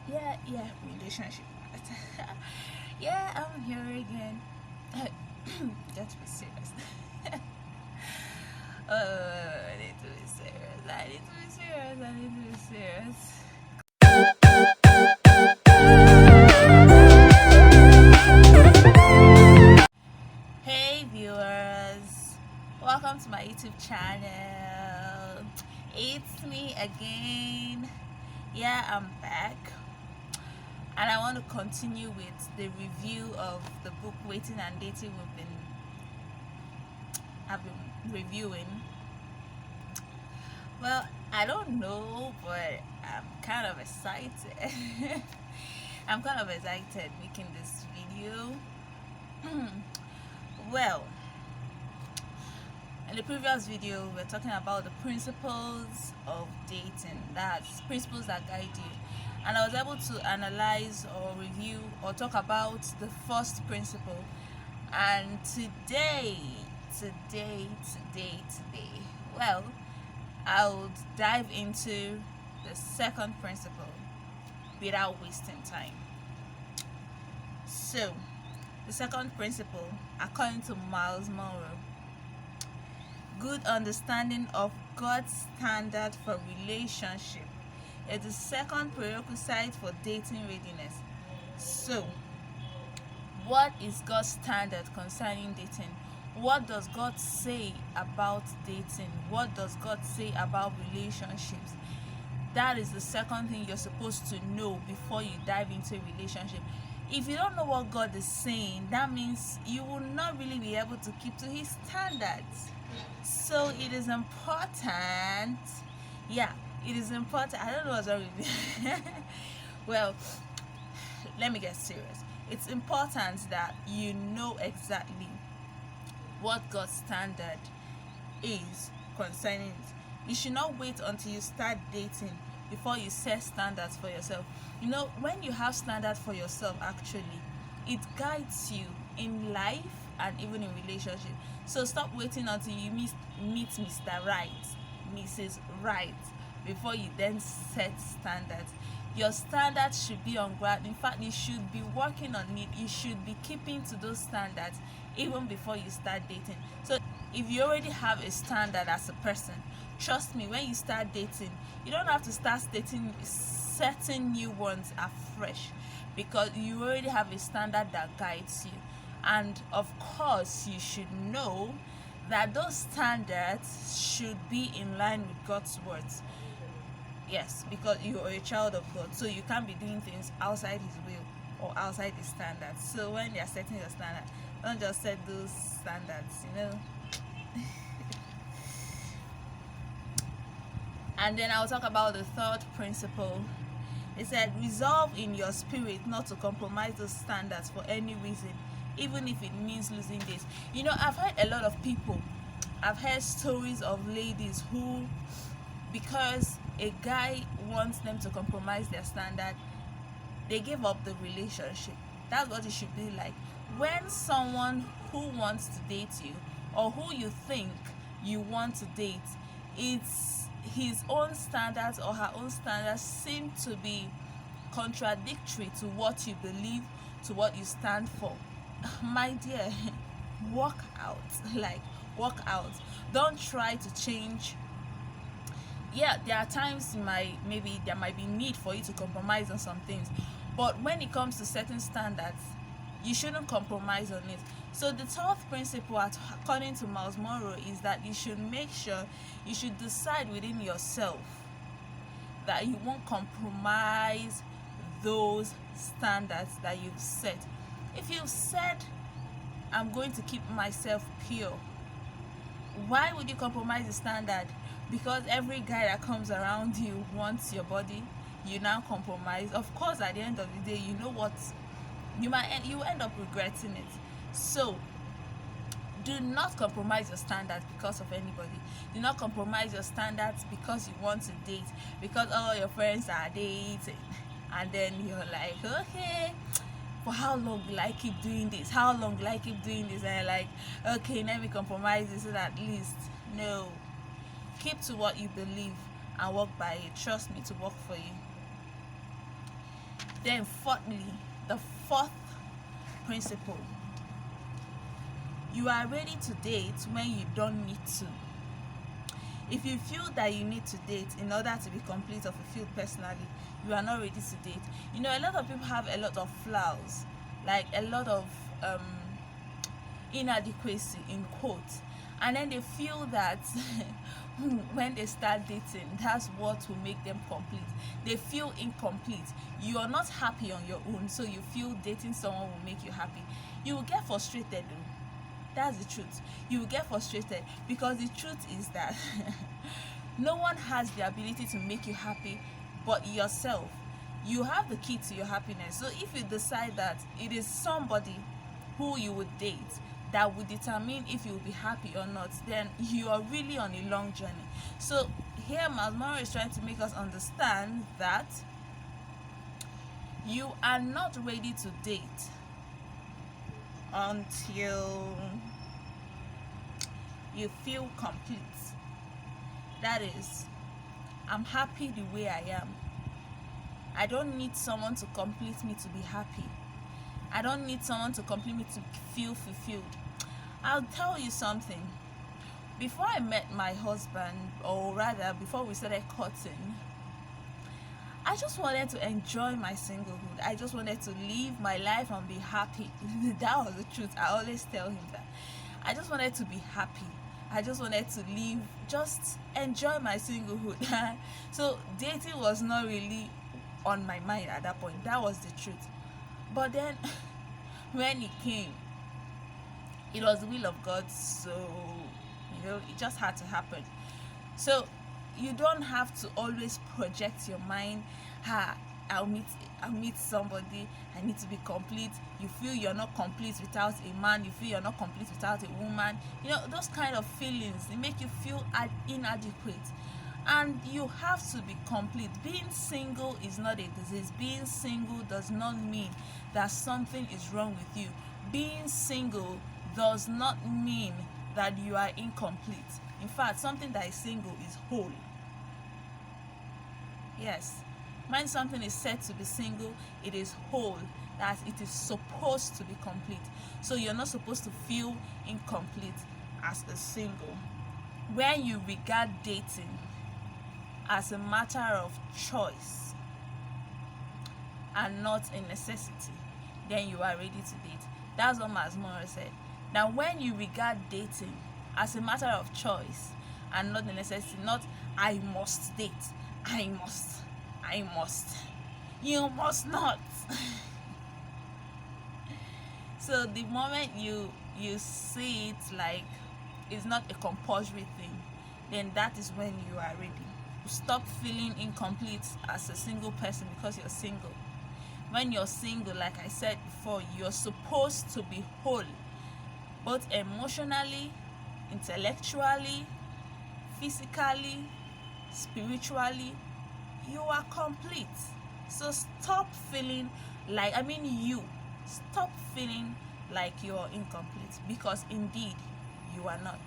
Yeah, relationship. Yeah, I'm here again. Let's be serious. I need to be serious. I need to be serious. I need to be serious. Hey viewers, welcome to my YouTube channel. It's me again. Yeah, I'm back, and I want to continue with the review of the book Waiting and Dating I've been reviewing. Well, I don't know, but I'm kind of excited. I'm kind of excited making this video. Well, in the previous video, we are talking about the principles of dating. That's principles that guide you. And I was able to analyze or review or talk about the first principle. And today, well, I'll dive into the second principle without wasting time. So, the second principle, according to Myles Munroe, good understanding of God's standard for relationship is the second prerequisite for dating readiness. So, what is God's standard concerning dating? What does God say about dating? What does God say about relationships? That is the second thing you're supposed to know before you dive into a relationship. If you don't know what God is saying, that means you will not really be able to keep to His standards. So it is important. Yeah, it is important. I don't know what's wrong with me. Well, let me get serious. It's important that you know exactly what God's standard is concerning it. You should not wait until you start dating before you set standards for yourself. You know, when you have standards for yourself, actually, it guides you in life and even in relationship. So stop waiting until you meet Mr. Right, Mrs. Right, before you then set standards. Your standards should be on ground. In fact, you should be working on it. You should be keeping to those standards even before you start dating. So if you already have a standard as a person, trust me, when you start dating, you don't have to start setting new ones afresh, because you already have a standard that guides you. And of course, you should know that those standards should be in line with God's words. Yes, because you are a child of God, so you can't be doing things outside His will or outside His standards. So when you're setting your standard, don't just set those standards, And then I'll talk about the third principle. It said, resolve in your spirit not to compromise those standards for any reason, even if it means losing this. I've heard a lot of people, I've heard stories of ladies who, because a guy wants them to compromise their standard, they give up the relationship. That's what it should be like. When someone who wants to date you, or who you think you want to date, it's his own standards or her own standards seem to be contradictory to what you believe, to what you stand for, my dear, walk out. Walk out. Don't try to change. Yeah, there are times maybe there might be need for you to compromise on some things, but when it comes to certain standards, you shouldn't compromise on it. So the third principle, according to Myles Munroe, is that you should decide within yourself that you won't compromise those standards that you've set. If you've said, I'm going to keep myself pure, why would you compromise the standard? Because every guy that comes around you wants your body, you now compromise. Of course, at the end of the day, you know what, you end up regretting it. So do not compromise your standards because of anybody. Do not compromise your standards because you want to date, because all your friends are dating, and then you're like, okay, for how long will I keep doing this? How long will I keep doing this? And you're like, okay, let me compromise this so that at least. No. Keep to what you believe and work by it. Trust me, to work for you. Then fourthly, the fourth principle, you are ready to date when you don't need to. If you feel that you need to date in order to be complete or fulfilled personally, you are not ready to date. You know, a lot of people have a lot of flaws, like a lot of inadequacy in quotes, and then they feel that when they start dating, that's what will make them complete. They feel incomplete. You are not happy on your own, so you feel dating someone will make you happy. You will get frustrated though. That's the truth. You will get frustrated, because the truth is that no one has the ability to make you happy but yourself. You have the key to your happiness. So if you decide that it is somebody who you would date that would determine if you will be happy or not, then you are really on a long journey. So here Myles Munroe is trying to make us understand that you are not ready to date until you feel complete. That is, I'm happy the way I am. I don't need someone to complete me to be happy. I don't need someone to complete me to feel fulfilled. I'll tell you something. Before I met my husband, or rather before we started courting, I just wanted to enjoy my singlehood. I just wanted to live my life and be happy. That was the truth. I always tell him that. I just wanted to be happy. I just wanted to live, just enjoy my singlehood. So dating was not really on my mind at that point. That was the truth. But then when it came, it was the will of God, so it just had to happen. So you don't have to always project your mind, I'll meet somebody, I need to be complete. You feel you're not complete without a man, you feel you're not complete without a woman. Those kind of feelings, they make you feel inadequate. And you have to be complete. Being single is not a disease. Being single does not mean that something is wrong with you. Being single does not mean that you are incomplete. In fact, something that is single is whole. Yes. When something is said to be single, it is whole. That it is supposed to be complete. So you're not supposed to feel incomplete as a single. When you regard dating as a matter of choice and not a necessity, then you are ready to date. That's what Myles Munroe said. Now, when you regard dating as a matter of choice and not a necessity, not I must date, I must, you must not. So the moment you see it like it's not a compulsory thing, then that is when you are ready. Stop feeling incomplete as a single person because you're single. When you're single, like I said before, you're supposed to be whole, both emotionally, intellectually, physically, spiritually. You are complete. So stop feeling like, stop feeling like you're incomplete, because indeed you are not.